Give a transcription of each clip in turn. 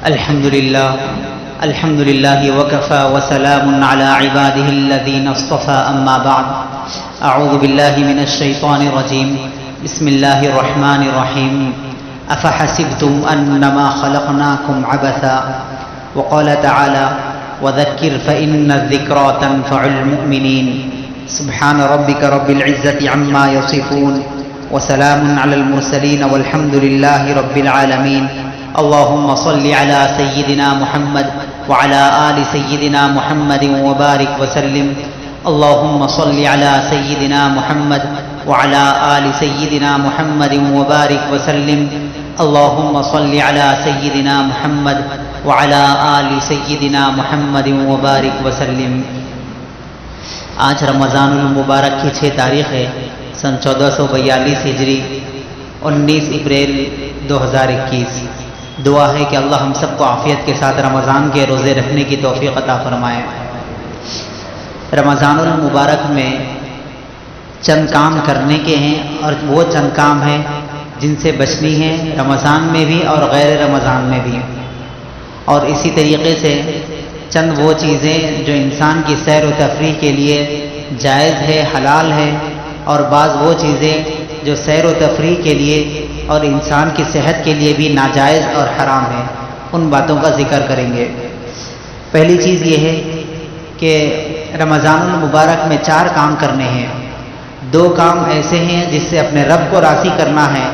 الحمد لله وكفى وسلام على عباده الذين اصطفى أما بعد أعوذ بالله من الشيطان الرجيم بسم الله الرحمن الرحيم أفحسبتم أنما خلقناكم عبثا وقال تعالى وذكر فإن الذكرى تنفع المؤمنين سبحان ربك رب العزة عما يصفون وسلام على المرسلين والحمد لله رب العالمين اللهم صل على سيدنا محمد وعلى آل سيدنا محمد وبارك وسلم اللهم صل على سيدنا محمد وعلى آل سيدنا محمد وبارك وسلم اللهم صل على سيدنا محمد وعلى آل سيدنا محمد وبارك وسلم۔ آج رمضان المبارک کی 6 تاریخ ہے، سن 1442 ہجری، 19 اپریل 2021۔ دعا ہے کہ اللہ ہم سب کو عافیت کے ساتھ رمضان کے روزے رکھنے کی توفیق عطا فرمائے۔ رمضان المبارک میں چند کام کرنے کے ہیں، اور وہ چند کام ہیں جن سے بچنی ہے، رمضان میں بھی اور غیر رمضان میں بھی۔ اور اسی طریقے سے چند وہ چیزیں جو انسان کی سیر و تفریح کے لیے جائز ہے، حلال ہے، اور بعض وہ چیزیں جو سیر و تفریح کے لیے اور انسان کی صحت کے لیے بھی ناجائز اور حرام ہے، ان باتوں کا ذکر کریں گے۔ پہلی چیز یہ ہے کہ رمضان المبارک میں 4 کام کرنے ہیں۔ 2 کام ایسے ہیں جس سے اپنے رب کو راضی کرنا ہے،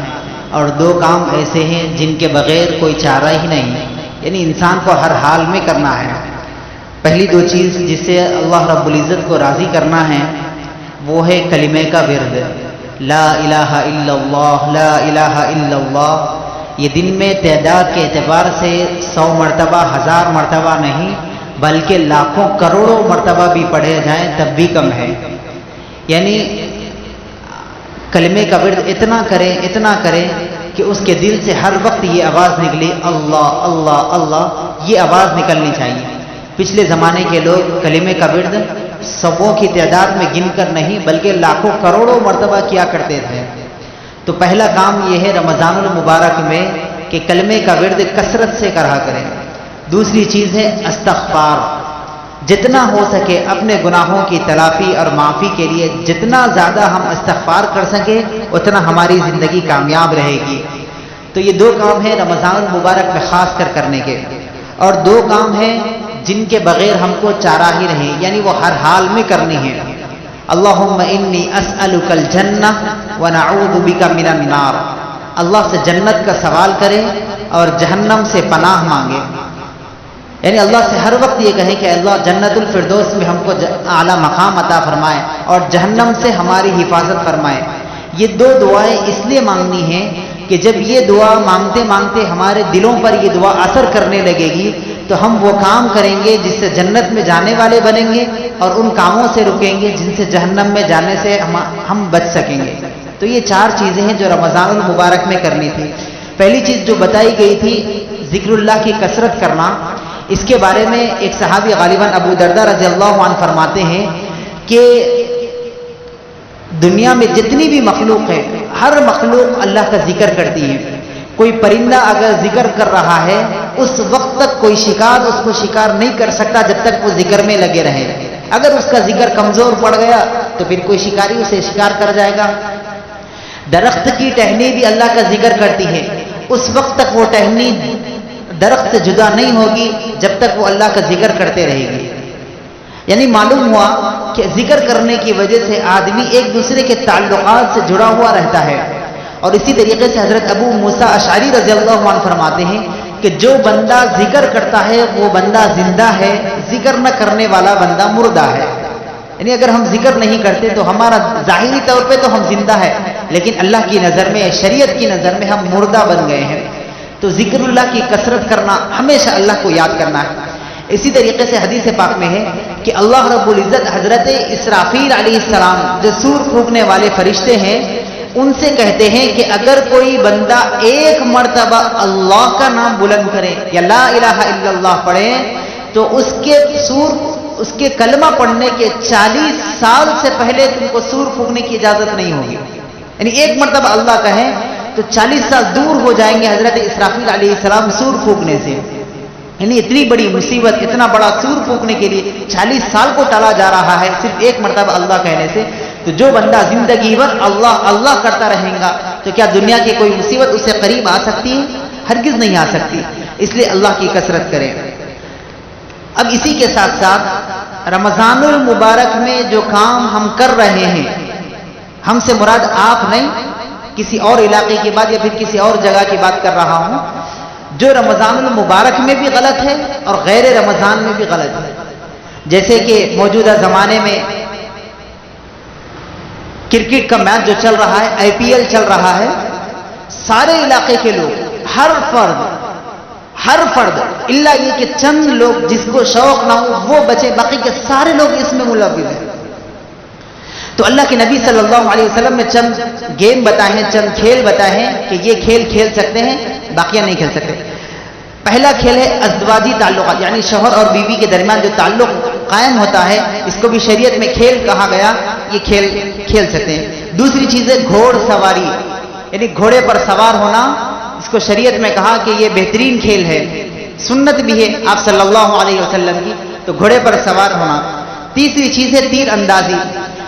اور 2 کام ایسے ہیں جن کے بغیر کوئی چارہ ہی نہیں، یعنی انسان کو ہر حال میں کرنا ہے۔ پہلی 2 چیز جس سے اللہ رب العزت کو راضی کرنا ہے وہ ہے کلمے کا ورد، لا الہ الا اللہ، لا الہ الا اللہ۔ یہ دن میں تعداد کے اعتبار سے 100 مرتبہ، 1000 مرتبہ نہیں بلکہ لاکھوں کروڑوں مرتبہ بھی پڑھے جائیں تب بھی کم ہے۔ یعنی کلمے کا ورد اتنا کریں کہ اس کے دل سے ہر وقت یہ آواز نکلے، اللہ اللہ اللہ، یہ آواز نکلنی چاہیے۔ پچھلے زمانے کے لوگ کلمے کا ورد سووں کی تعداد میں گن کر نہیں بلکہ لاکھوں کروڑوں مرتبہ کیا کرتے تھے۔ تو پہلا کام یہ ہے رمضان المبارک میں کہ کلمے کا ورد کثرت سے کرا کریں۔ دوسری چیز ہے استغفار، جتنا ہو سکے اپنے گناہوں کی تلافی اور معافی کے لیے جتنا زیادہ ہم استغفار کر سکیں اتنا ہماری زندگی کامیاب رہے گی۔ تو یہ 2 کام ہیں رمضان المبارک میں خاص کر کرنے کے، اور 2 کام ہیں جن کے بغیر ہم کو چارہ ہی نہیں، یعنی وہ ہر حال میں کرنی ہے۔ اللہم انی اسألک الجنہ ونعوذ بک من النار، اللہ سے جنت کا سوال کرے اور جہنم سے پناہ مانگے، یعنی اللہ سے ہر وقت یہ کہیں کہ اللہ جنت الفردوس میں ہم کو اعلیٰ مقام عطا فرمائے اور جہنم سے ہماری حفاظت فرمائے۔ یہ 2 دعائیں اس لیے مانگنی ہیں کہ جب یہ دعا مانگتے مانگتے ہمارے دلوں پر یہ دعا اثر کرنے لگے گی تو ہم وہ کام کریں گے جس سے جنت میں جانے والے بنیں گے، اور ان کاموں سے رکیں گے جن سے جہنم میں جانے سے ہم بچ سکیں گے۔ تو یہ 4 چیزیں ہیں جو رمضان المبارک میں کرنی تھی۔ پہلی چیز جو بتائی گئی تھی ذکر اللہ کی کثرت کرنا، اس کے بارے میں ایک صحابی غالباً ابو درداء رضی اللہ عنہ فرماتے ہیں کہ دنیا میں جتنی بھی مخلوق ہے ہر مخلوق اللہ کا ذکر کرتی ہے۔ کوئی پرندہ اگر ذکر کر رہا ہے اس وقت تک کوئی شکار اس کو شکار نہیں کر سکتا جب تک وہ ذکر میں لگے رہے۔ اگر اس کا ذکر کمزور پڑ گیا تو پھر کوئی شکاری اسے شکار کر جائے گا۔ درخت کی ٹہنی بھی اللہ کا ذکر کرتی ہے، اس وقت تک وہ ٹہنی درخت سے جدا نہیں ہوگی جب تک وہ اللہ کا ذکر کرتے رہے گی۔ یعنی معلوم ہوا کہ ذکر کرنے کی وجہ سے آدمی ایک دوسرے کے تعلقات سے جڑا ہوا رہتا ہے۔ اور اسی طریقے سے حضرت ابو موسیٰ اشعری رضی اللہ عنہ فرماتے ہیں کہ جو بندہ ذکر کرتا ہے وہ بندہ زندہ ہے، ذکر نہ کرنے والا بندہ مردہ ہے۔ یعنی اگر ہم ذکر نہیں کرتے تو ہمارا ظاہری طور پہ تو ہم زندہ ہے، لیکن اللہ کی نظر میں، شریعت کی نظر میں ہم مردہ بن گئے ہیں۔ تو ذکر اللہ کی کثرت کرنا، ہمیشہ اللہ کو یاد کرنا ہے۔ اسی طریقے سے حدیث پاک میں ہے کہ اللہ رب العزت حضرت اسرافیل علیہ السلام جو سور پھونکنے والے فرشتے ہیں ان سے کہتے ہیں کہ اگر کوئی بندہ 1 مرتبہ اللہ کا نام بلند کرے یا لا الہ الا اللہ پڑھے تو اس کے کلمہ پڑھنے کے 40 سال سے پہلے تم کو سور پھونکنے کی اجازت نہیں ہوگی۔ یعنی 1 مرتبہ اللہ کہیں تو 40 سال دور ہو جائیں گے حضرت اسرافیل علیہ السلام سور پھونکنے سے۔ یعنی اتنی بڑی مصیبت، اتنا بڑا سور پھونکنے کے لیے 40 سال کو ٹالا جا رہا ہے صرف ایک مرتبہ اللہ کہنے سے. تو جو بندہ زندگی بھر اللہ اللہ کرتا رہے گا تو کیا دنیا کی کوئی مصیبت اسے قریب آ سکتی ہے؟ ہرگز نہیں آ سکتی. اس لیے اللہ کی کثرت کریں. اب اسی کے ساتھ ساتھ رمضان المبارک میں جو کام ہم کر رہے ہیں، ہم سے مراد آپ نہیں، کسی اور علاقے کی بات یا پھر کسی اور جگہ کی بات کر رہا ہوں، جو رمضان المبارک میں بھی غلط ہے اور غیر رمضان میں بھی غلط ہے. جیسے کہ موجودہ زمانے میں کرکٹ کا میچ جو چل رہا ہے، IPL چل رہا ہے، سارے علاقے کے لوگ، ہر فرد الا یہ کہ چند لوگ جس کو شوق نہ ہو وہ بچے، باقی کے سارے لوگ اس میں ملوث ہیں. تو اللہ کے نبی صلی اللہ علیہ وسلم نے چند گیم بتائے ہیں، چند کھیل بتائے ہیں کہ یہ کھیل کھیل سکتے ہیں، باقیہ نہیں کھیل سکتے. پہلا کھیل ہے ازدواجی تعلقات، یعنی شوہر اور بیوی کے درمیان جو تعلق قائم ہوتا ہے، اس کو بھی شریعت میں کھیل کہا گیا، یہ کھیل کھیل سکتے ہیں. دوسری چیز ہے گھوڑ سواری، یعنی گھوڑے پر سوار ہونا، اس کو شریعت میں کہا کہ یہ بہترین کھیل ہے، سنت بھی ہے آپ صلی اللہ علیہ وسلم کی، تو گھوڑے پر سوار ہونا. تیسری چیز ہے تیر اندازی،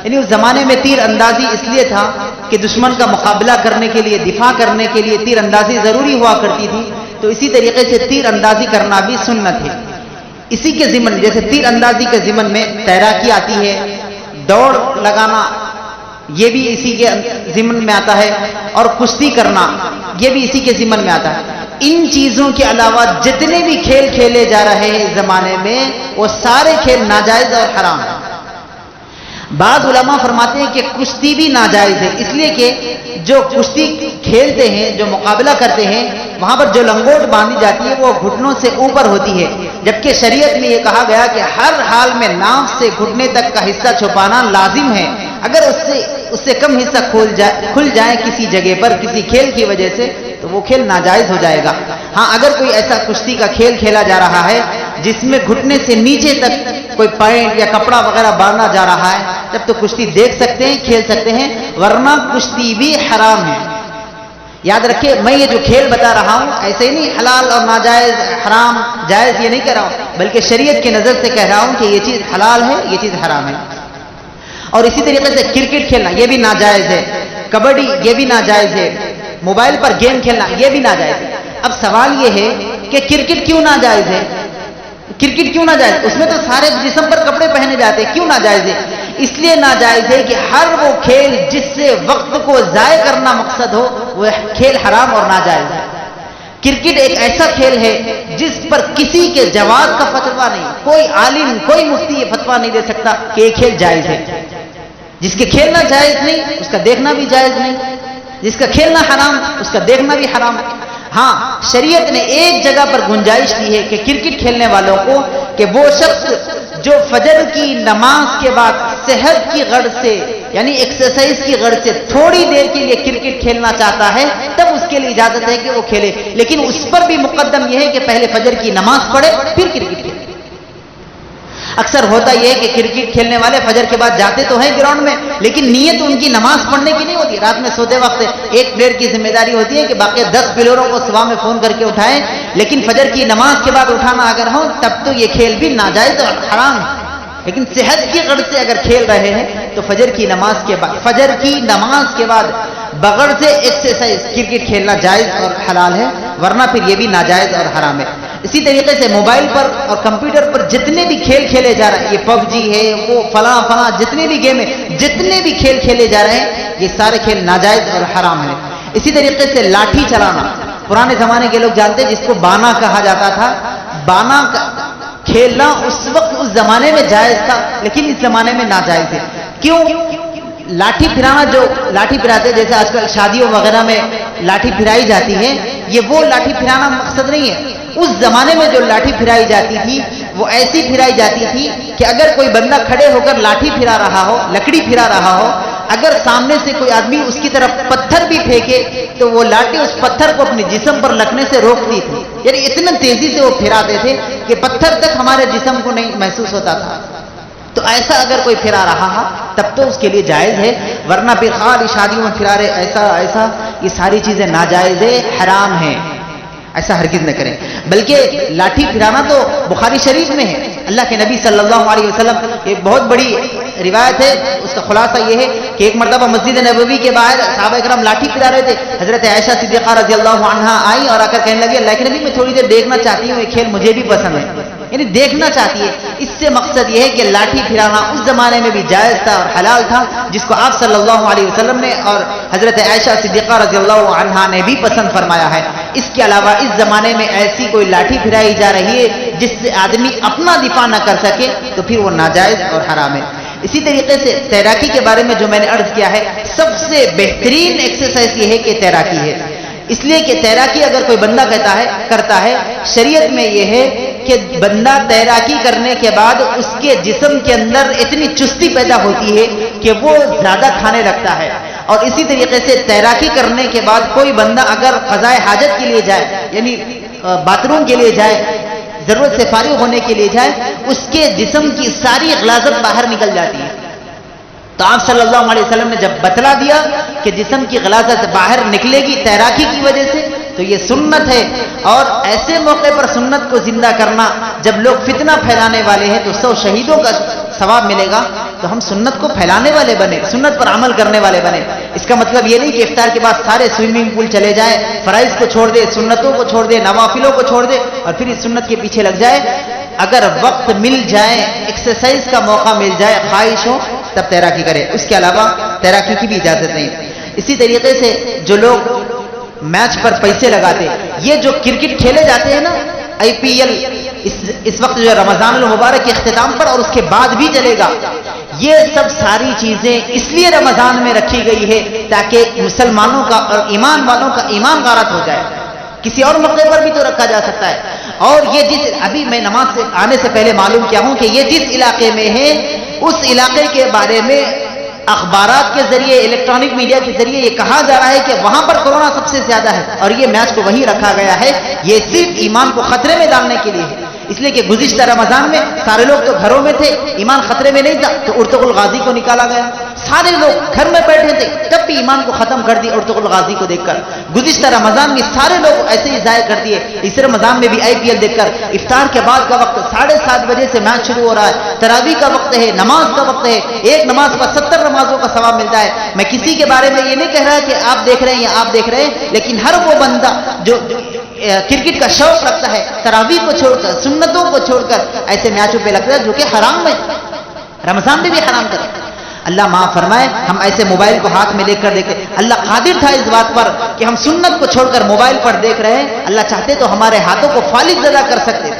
یعنی اس زمانے میں تیر اندازی اس لیے تھا کہ دشمن کا مقابلہ کرنے کے لیے، دفاع کرنے کے لیے تیر اندازی ضروری ہوا کرتی تھی. تو اسی طریقے سے تیر اندازی کرنا بھی سنت ہے. اسی کے ضمن، جیسے تیر اندازی کے ضمن میں تیراکی آتی ہے، دوڑ لگانا یہ بھی اسی کے ضمن میں آتا ہے، اور کشتی کرنا یہ بھی اسی کے ضمن میں آتا ہے. ان چیزوں کے علاوہ جتنے بھی کھیل کھیلے جا رہے ہیں اس زمانے میں، وہ سارے کھیل ناجائز اور حرام ہیں. بعض علماء فرماتے ہیں کہ کشتی بھی ناجائز ہے، اس لیے کہ جو کشتی کھیلتے ہیں، جو مقابلہ کرتے ہیں، وہاں پر جو لنگوٹ باندھی جاتی ہے وہ گھٹنوں سے اوپر ہوتی ہے، جبکہ شریعت میں یہ کہا گیا کہ ہر حال میں ناف سے گھٹنے تک کا حصہ چھپانا لازم ہے. اگر اس سے کم حصہ کھل جائے کسی جگہ پر کسی کھیل کی وجہ سے تو وہ کھیل ناجائز ہو جائے گا. ہاں اگر کوئی ایسا کشتی کا کھیل کھیلا جا رہا ہے جس میں گھٹنے سے نیچے تک کوئی پینٹ یا کپڑا وغیرہ باندھا جا رہا ہے، تب تو کشتی دیکھ سکتے ہیں، کھیل سکتے ہیں، ورنہ کشتی بھی حرام ہے. یاد رکھیے، میں یہ جو کھیل بتا رہا ہوں ایسے ہی نہیں حلال اور ناجائز، حرام جائز یہ نہیں کہہ رہا ہوں، بلکہ شریعت کی نظر سے کہہ رہا ہوں کہ یہ چیز حلال ہے، یہ چیز حرام ہے. اور اسی طریقے سے کرکٹ کھیلنا یہ بھی ناجائز ہے، کبڈی یہ بھی ناجائز ہے، موبائل پر گیم کھیلنا یہ بھی ناجائز ہے. اب سوال یہ ہے کہ کرکٹ کیوں ناجائز ہے؟ کرکٹ کیوں ناجائز؟ اس میں تو سارے جسم پر کپڑے پہنے جاتے ہیں، کیوں ناجائز ہے؟ اس لیے ناجائز ہے کہ ہر وہ کھیل جس سے وقت کو ضائع کرنا مقصد ہو وہ کھیل حرام اور ناجائز ہے. کرکٹ ایک ایسا کھیل ہے جس پر کسی کے جواز کا فتویٰ نہیں، کوئی عالم، کوئی مفتی یہ فتویٰ نہیں دے سکتا کہ یہ کھیل جائز ہے. جس کے کھیلنا جائز نہیں اس کا دیکھنا بھی جائز نہیں، جس کا کھیلنا حرام اس کا دیکھنا بھی حرام. ہاں شریعت نے ایک جگہ پر گنجائش دی ہے کہ کرکٹ کھیلنے والوں کو کہ وہ شخص جو فجر کی نماز کے بعد صحت کی غرض سے، یعنی ایکسرسائز کی غرض سے تھوڑی دیر کے لیے کرکٹ کھیلنا چاہتا ہے تب اس کے لیے اجازت ہے کہ وہ کھیلے، لیکن اس پر بھی مقدم یہ ہے کہ پہلے فجر کی نماز پڑھے پھر کرکٹ کھیلے. اکثر ہوتا یہ ہے کہ کرکٹ کھیلنے والے فجر کے بعد جاتے تو ہیں گراؤنڈ میں، لیکن نیت ان کی نماز پڑھنے کی نہیں ہوتی. رات میں سوتے وقت ایک پلیئر کی ذمہ داری ہوتی ہے کہ باقی 10 پلیئروں کو صبح میں فون کر کے اٹھائیں، لیکن فجر کی نماز کے بعد اٹھانا اگر ہو تب تو یہ کھیل بھی ناجائز اور حرام ہے. لیکن صحت کی غرض سے اگر کھیل رہے ہیں تو فجر کی نماز کے بعد بغیر سے ایکسرسائز کرکٹ کھیلنا جائز اور حلال ہے، ورنہ پھر یہ بھی ناجائز اور حرام ہے. اسی طریقے سے موبائل پر اور کمپیوٹر پر جتنے بھی کھیل کھیلے جا رہے ہیں، یہ PUBG ہے، وہ فلاں جتنے بھی گیم ہیں، جتنے بھی کھیل کھیلے جا رہے ہیں یہ سارے کھیل ناجائز اور حرام ہیں. اسی طریقے سے لاٹھی چلانا، پرانے زمانے کے لوگ جانتے ہیں جس کو بانا کہا جاتا تھا. بانا کھیلنا اس وقت اس زمانے میں جائز تھا لیکن اس زمانے میں ناجائز ہے. کیوں؟ لاٹھی پھرانا، جو لاٹھی پھراتے جیسے آج کل شادیوں وغیرہ میں لاٹھی پھرائی جاتی ہے، یہ وہ لاٹھی پھرانا مقصد نہیں ہے. اس زمانے میں جو لاٹھی پھرائی جاتی تھی وہ ایسی پھرائی جاتی تھی کہ اگر کوئی بندہ کھڑے ہو کر لاٹھی پھرا رہا ہو، لکڑی پھرا رہا ہو، اگر سامنے سے کوئی آدمی اس کی طرف پتھر بھی پھینکے تو وہ لاٹھی اس پتھر کو اپنے جسم پر لگنے سے روکتی تھی. یعنی اتنا تیزی سے وہ پھراتے تھے کہ پتھر تک ہمارے جسم کو نہیں محسوس ہوتا تھا. تو ایسا اگر کوئی پھرا رہا ہے تب تو اس کے لیے جائز ہے، ورنہ پھر خالی شادیوں میں پھرا رہے ایسا یہ ساری چیزیں ناجائز ہے، حرام ہیں. ایسا ہرگز نہ کریں. بلکہ لاٹھی پھرانا تو بخاری شریف میں ہے. اللہ کے نبی صلی اللہ علیہ وسلم ایک بہت بڑی روایت ہے, اس کا خلاصہ یہ ہے کہ ایک مرتبہ مسجد نبوی کے باہر صحابہ کرام لاٹھی پھرا رہے تھے. حضرت عائشہ صدیقہ رضی اللہ عنہا آئی اور آ کر کہنے لگی اللہ کے نبی میں تھوڑی دیر دیکھنا چاہتی ہوں, یہ کھیل مجھے بھی پسند ہے. یعنی دیکھنا چاہتی ہے. اس سے مقصد یہ ہے کہ لاٹھی پھرانا اس زمانے میں بھی جائز تھا اور حلال تھا, جس کو آپ صلی اللہ علیہ وسلم نے اور حضرت عائشہ صدیقہ رضی اللہ عنہا نے بھی پسند فرمایا ہے. اس کے علاوہ اس زمانے میں ایسی کوئی لاٹھی پھرائی جا رہی ہے جس سے آدمی اپنا دفاع نہ کر سکے تو پھر وہ ناجائز اور حرام ہے. اسی طریقے سے تیراکی کے بارے میں جو میں نے عرض کیا ہے, سب سے بہترین ایکسرسائز یہ ہے کہ تیراکی ہے. اس لیے کہ تیراکی اگر کوئی بندہ کرتا ہے, شریعت میں یہ ہے کہ بندہ تیراکی کرنے کے بعد اس کے جسم کے اندر اتنی چستی پیدا ہوتی ہے کہ وہ زیادہ کھانے لگتا ہے. اور اسی طریقے سے تیراکی کرنے کے بعد کوئی بندہ اگر قضائے حاجت کے لیے جائے, یعنی باتھ روم کے لیے جائے, ضرورت سے فارغ ہونے کے لیے جائے, اس کے جسم کی ساری غلاظت باہر نکل جاتی ہے. تو آپ صلی اللہ علیہ وسلم نے جب بتلا دیا کہ جسم کی غلاظت باہر نکلے گی تیراکی کی وجہ سے, تو یہ سنت ہے. اور ایسے موقع پر سنت کو زندہ کرنا, جب لوگ فتنہ پھیلانے والے ہیں تو 100 شہیدوں کا ثواب ملے گا, تو ہم سنت کو پھیلانے والے بنے, سنت پر عمل کرنے والے بنے. اس کا مطلب یہ نہیں کہ افطار کے بعد سارے سوئمنگ پول چلے جائیں, فرائض کو چھوڑ دے, سنتوں کو چھوڑ دے, نوافلوں کو چھوڑ دے اور پھر اس سنت کے پیچھے لگ جائے. اگر وقت مل جائے, ایکسرسائز کا موقع مل جائے, خواہش ہو, تب تیراکی کرے. اس کے علاوہ تیراکی کی بھی اجازت نہیں. اسی طریقے سے جو لوگ میچ پر پیسے لگاتے, یہ جو کرکٹ کھیلے جاتے ہیں نا, IPL اس وقت جو رمضان المبارک کے اختتام پر اور اس کے بعد بھی چلے گا, یہ سب ساری چیزیں اس لیے رمضان میں رکھی گئی ہے تاکہ مسلمانوں کا اور ایمان والوں کا ایمان غارت ہو جائے. کسی اور موقع پر بھی تو رکھا جا سکتا ہے. اور یہ ابھی میں نماز سے آنے سے پہلے معلوم کیا ہوں کہ یہ جس علاقے میں ہے, اس علاقے کے بارے میں اخبارات کے ذریعے, الیکٹرانک میڈیا کے ذریعے یہ کہا جا رہا ہے کہ وہاں پر کورونا سب سے زیادہ ہے, اور یہ میچ کو وہیں رکھا گیا ہے. یہ صرف ایمان کو خطرے میں ڈالنے کے لیے ہے. اس لیے کہ گزشتہ رمضان میں سارے لوگ تو گھروں میں تھے, ایمان خطرے میں نہیں تھا, تو ارطغرل الغازی کو نکالا گیا. سارے لوگ گھر میں بیٹھے تھے, تب بھی ایمان کو ختم کر دی ارطغرل الغازی کو دیکھ کر. گزشتہ رمضان میں سارے لوگ ایسے ہی ضائع کر دیے. اس رمضان میں بھی IPL دیکھ کر افطار کے بعد کا وقت 7:30 بجے سے میچ شروع ہو رہا ہے, تراویح کا وقت ہے, نماز کا وقت ہے, ایک نماز پر 70 نمازوں کا ثواب ملتا ہے. میں کسی کے بارے میں یہ نہیں کہہ رہا کہ آپ دیکھ رہے ہیں یا آپ دیکھ رہے ہیں, لیکن ہر وہ بندہ جو کرکٹ کا شوق رکھتا ہے, تراویح کو چھوڑ کر, سنتوں کو چھوڑ کر ایسے میچوں پہ لگتا ہے جو کہ حرام ہے, رمضان میں بھی حرام کرے. اللہ معاف فرمائے, ہم ایسے موبائل کو ہاتھ میں لے کر دیکھتے. اللہ قادر تھا اس بات پر کہ ہم سنت کو چھوڑ کر موبائل پر دیکھ رہے ہیں. اللہ چاہتے تو ہمارے ہاتھوں کو فالج زدہ کر سکتے,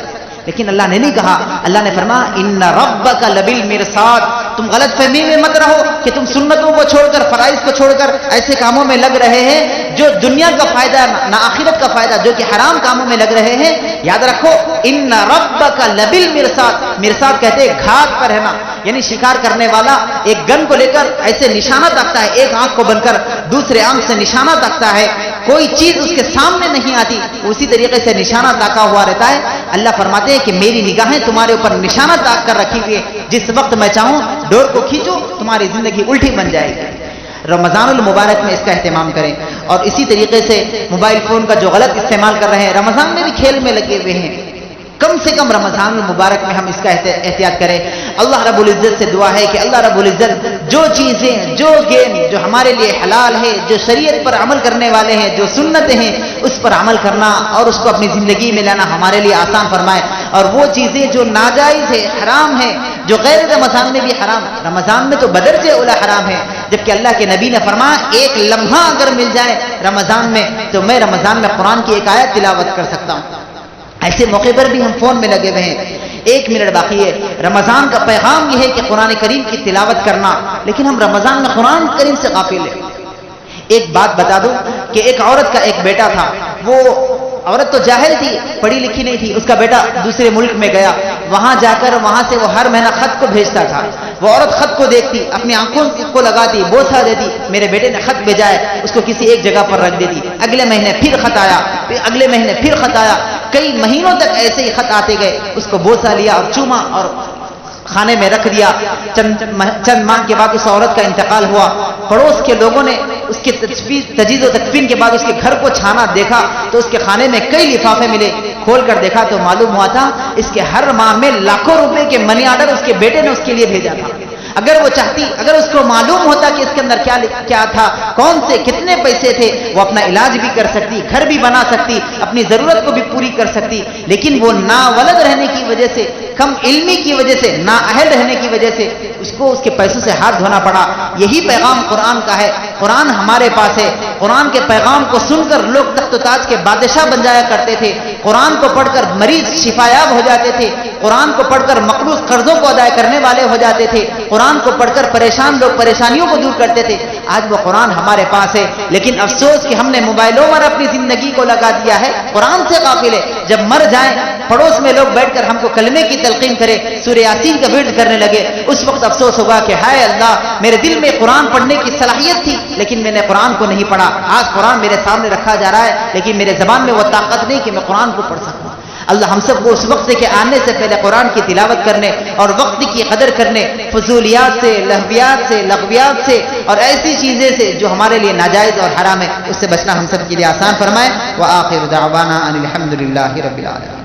لیکن اللہ نے نہیں کہا. اللہ نے فرمایا ان ربک لبالمرصاد, تم غلط فہمی میں مت رہو کہ تم سنتوں کو چھوڑ کر, فرائض کو چھوڑ کر ایسے کاموں میں لگ رہے ہیں جو دنیا کا فائدہ نہ آخرت کا فائدہ, جو کہ حرام کاموں میں لگ رہے ہیں. یاد رکھو ان ربک لبالمرصاد, مرصاد کہتے ہیں گھات پر رہنا, یعنی شکار کرنے والا ایک گن کو لے کر ایسے نشانہ تاکتا ہے, ایک آنکھ کو بن کر دوسرے آنکھ سے نشانہ تاکتا ہے, کوئی چیز اس کے سامنے نہیں آتی, اسی طریقے سے نشانہ تاکا ہوا رہتا ہے. اللہ فرماتے ہیں کہ میری نگاہیں تمہارے اوپر نشانہ تاک کر رکھی ہوئی ہے, جس وقت میں چاہوں ڈور کو کھینچو, تمہاری زندگی الٹی بن جائے گی. رمضان المبارک میں اس کا اہتمام کریں. اور اسی طریقے سے موبائل فون کا جو غلط استعمال کر رہے ہیں, رمضان میں بھی کھیل میں لگے ہوئے ہیں, کم سے کم رمضان المبارک میں ہم اس کا احتیاط کریں. اللہ رب العزت سے دعا ہے کہ اللہ رب العزت جو چیزیں, جو گیم جو ہمارے لیے حلال ہے, جو شریعت پر عمل کرنے والے ہیں, جو سنتیں ہیں, اس پر عمل کرنا اور اس کو اپنی زندگی میں لانا ہمارے لیے آسان فرمائے. اور وہ چیزیں جو ناجائز ہے, حرام ہے, جو غیر رمضان میں بھی حرام, رمضان میں تو بدرجہ اولا حرام ہے, جبکہ اللہ کے نبی نے فرمایا ایک لمحہ اگر مل جائے رمضان میں تو میں رمضان میں قرآن کی ایک آیت تلاوت کر سکتا ہوں. ایسے موقع پر بھی ہم فون میں لگے ہوئے ہیں. 1 منٹ باقی ہے. رمضان کا پیغام یہ ہے کہ قرآن کریم کی تلاوت کرنا, لیکن ہم رمضان میں قرآن کریم سے غافل ہیں. ایک بات بتا دوں کہ ایک عورت کا ایک بیٹا تھا, وہ عورت تو جاہل تھی, پڑھی لکھی نہیں تھی. اس کا بیٹا دوسرے ملک میں گیا, وہاں جا کر وہاں سے وہ ہر مہینہ خط کو بھیجتا تھا. وہ عورت خط کو دیکھتی, اپنی آنکھوں کو لگاتی, بوسہ دیتی, میرے بیٹے نے خط بھیجا ہے, اس کو کسی ایک جگہ پر رکھ دیتی. اگلے مہینے پھر خط آیا, پھر اگلے مہینے پھر خط آیا, کئی مہینوں تک ایسے ہی خط آتے گئے. اس کو بوسہ لیا اور چوما اور خانے میں رکھ دیا. چند ماہ کے بعد اس عورت کا انتقال ہوا. پڑوس کے لوگوں نے اس کے تجویز و تکفین کے بعد اس کے گھر کو چھانا دیکھا تو اس کے کھانے میں کئی لفافے ملے. کھول کر دیکھا تو معلوم ہوا تھا اس کے ہر ماہ میں لاکھوں روپے کے منی آرڈر اس کے بیٹے نے اس کے لیے بھیجا تھا. اگر وہ چاہتی، اگر اس کو معلوم ہوتا کہ اس کے اندر کیا تھا، کون سے کتنے پیسے تھے، وہ اپنا علاج بھی کر سکتی، گھر بھی بنا سکتی، اپنی ضرورت کو بھی پوری کر سکتی. لیکن وہ ناولد رہنے کی وجہ سے، کم علمی کی وجہ سے، نااہل رہنے کی وجہ سے اس کو اس کے پیسوں سے ہاتھ دھونا پڑا. یہی پیغام قرآن کا ہے. قرآن ہمارے پاس ہے. قرآن کے پیغام کو سن کر لوگ تخت و تاج کے بادشاہ بن جایا کرتے تھے. قرآن کو پڑھ کر مریض شفایاب ہو جاتے تھے. قرآن کو پڑھ کر مقروض قرضوں کو ادا کرنے والے ہو جاتے تھے. قرآن کو پڑھ کر پریشان لوگ پریشانیوں کو دور کرتے تھے. آج وہ قرآن ہمارے پاس ہے، لیکن افسوس کہ ہم نے موبائلوں پر اپنی زندگی کو لگا دیا ہے، قرآن سے غافل ہے. جب مر جائیں پڑوس میں لوگ بیٹھ کر ہم کو کلمے کی تلقین کرے، سورہ یاسین کا ورد کرنے لگے، اس وقت افسوس ہوگا کہ ہائے اللہ، میرے دل میں قرآن پڑھنے کی صلاحیت تھی لیکن میں نے قرآن کو نہیں پڑھا. آج قرآن میرے سامنے رکھا جا رہا ہے لیکن میرے زبان میں وہ طاقت نہیں کہ میں قرآن کو پڑھ سکوں. اللہ ہم سب کو اس وقت کے آنے سے پہلے قرآن کی تلاوت کرنے اور وقت کی قدر کرنے، فضولیات سے، لہویات سے، لغویات سے اور ایسی چیزیں سے جو ہمارے لیے ناجائز اور حرام ہے، اس سے بچنا ہم سب کے لیے آسان فرمائے. وآخر دعوانا ان الحمد للہ رب العالمین.